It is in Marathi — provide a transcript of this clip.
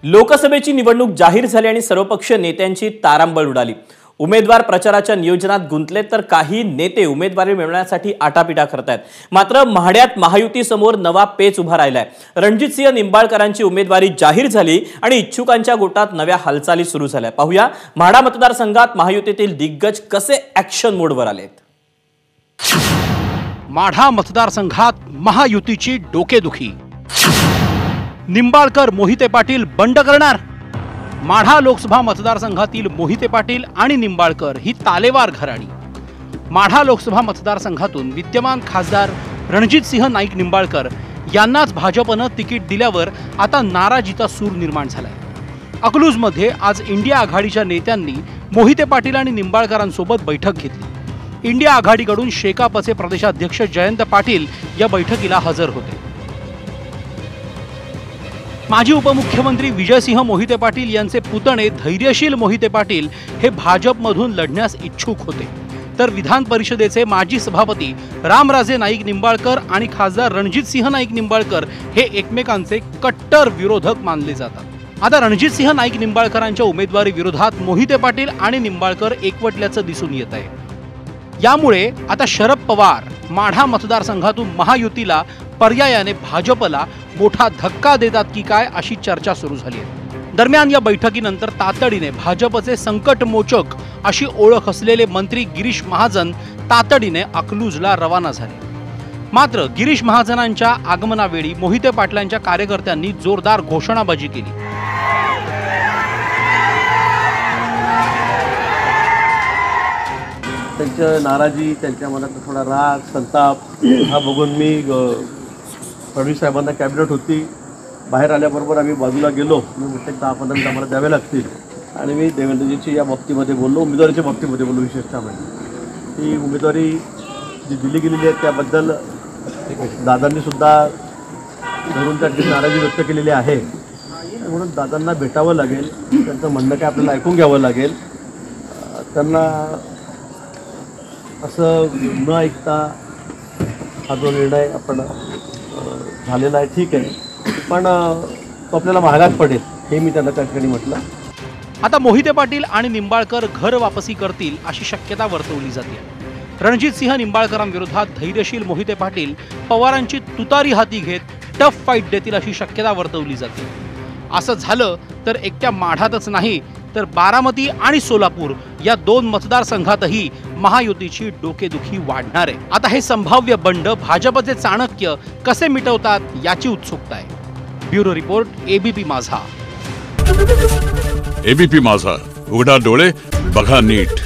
लोकसभेची निवडणूक जाहीर झाली आणि सर्वपक्षीय नेत्यांची तारांबळ उडाली। उमेदवार प्रचाराच्या नियोजनात गुंतले तर काही नेते उमेदवारी मिळवण्यासाठी आटापिटा करतात। मात्र महाड्यात महायुती समोर नवा पेच उभा राहिलाय। रणजितसिंह निंबाळकरांची उमेदवारी जाहीर झाली आणि इच्छुकांच्या गोटात नव्या हालचाली सुरू झाल्या। पाहूया म्हाडा मतदारसंघात महायुतीतील दिग्गज कसे ॲक्शन मोडवर आलेत। माढा मतदारसंघात महायुतीची डोकेदुखी। निंबाळकर मोहिते पाटील बंड करणार। माढा लोकसभा मतदारसंघातील मोहिते पाटील आणि निंबाळकर ही तालेवार घराणी। माढा लोकसभा मतदारसंघातून विद्यमान खासदार रणजितसिंह नाईक निंबाळकर यांनाच भाजपने तिकीट दिल्यावर आता नाराजीचा सूर निर्माण झालाय। अकलूजमध्ये आज इंडिया आघाडीच्या नेत्यांनी मोहिते पाटील आणि निंबाळकरांसोबत बैठक घेतली। इंडिया आघाडीकडून शेकापचे प्रदेशाध्यक्ष जयंत पाटील या बैठकीला हजर होते। माजी उपमुख्यमंत्री विजयसिंह मोहिते पाटील यांचे पुतणे धैर्यशील मोहिते पाटील हे भाजपमधून लढण्यास इच्छुक होते, तर विधान परिषदेचे माजी सभापती रामराजे नाईक निंबाळकर आणि खासदार रणजितसिंह नाईक निंबाळकर हे एकमेकांचे कट्टर विरोधक मानले जातात। आता रणजितसिंह नाईक निंबाळकरांच्या उमेदवारी विरोधात मोहिते पाटील आणि निंबाळकर एकवटल्याचं दिसून येत आहे। यामुळे आता शरद पवार माढा मतदारसंघातून महायुतीला पर्यायाने भाजपला मोठा धक्का देतात की काय अशी चर्चा सुरू झाली आहे। दरम्यान या बैठकीनंतर तातडीने भाजपचे संकटमोचक अशी ओळख असलेले मंत्री गिरीश महाजन तातडीने अकलूजला रवाना झाले। मात्र गिरीश महाजनांच्या आगमनावेळी मोहिते पाटलांच्या कार्यकर्त्यांनी जोरदार घोषणाबाजी केली। त्यांच्या नाराजी, त्यांच्या मनात थोडा राग, संताप हा बघून मी फडणवीस साहेबांना कॅबिनेट होती, बाहेर आल्याबरोबर आम्ही बाजूला गेलो। मी म्हटलं 10-15 मिनिट आम्हाला द्यावे लागतील आणि मी देवेंद्रजींची या बाबतीमध्ये बोललो, उमेदवारीच्या बाबतीमध्ये बोललो। विशेषतः म्हणजे ही उमेदवारी जी दिली गेलेली आहे त्याबद्दल दादांनी सुद्धा धरून त्याची नाराजी व्यक्त केलेली आहे, म्हणून दादांना भेटावं लागेल, त्यांचं म्हणणं काय आपल्याला ऐकून घ्यावं लागेल। त्यांना असं न ऐकता हा जो निर्णय आपण झालेला आहे ठीक आहे, पण तो आपल्याला महागात पडेल हे मी त्यांना त्या ठिकाणी म्हटलं। आता मोहिते पाटील आणि निंबाळकर घर वापसी करतील अशी शक्यता वर्तवली जाते। रणजितसिंह निंबाळकरांविरोधात धैर्यशील मोहिते पाटील पवारांची तुतारी हाती घेत टफ फाईट देतील अशी शक्यता वर्तवली जाते। असं झालं तर एकट्या माढातच नाही तर बारामती आणि सोलापूर या 2 मतदारसंघातही महायुतीची डोकेदुखी वाढणार आहे। आता हे संभाव्य बंड भाजपचे चाणक्य कसे मिटवतात याची उत्सुकता आहे। ब्युरो रिपोर्ट, एबीपी माझा। एबीपी माझा, उघडा डोळे बघा नीट।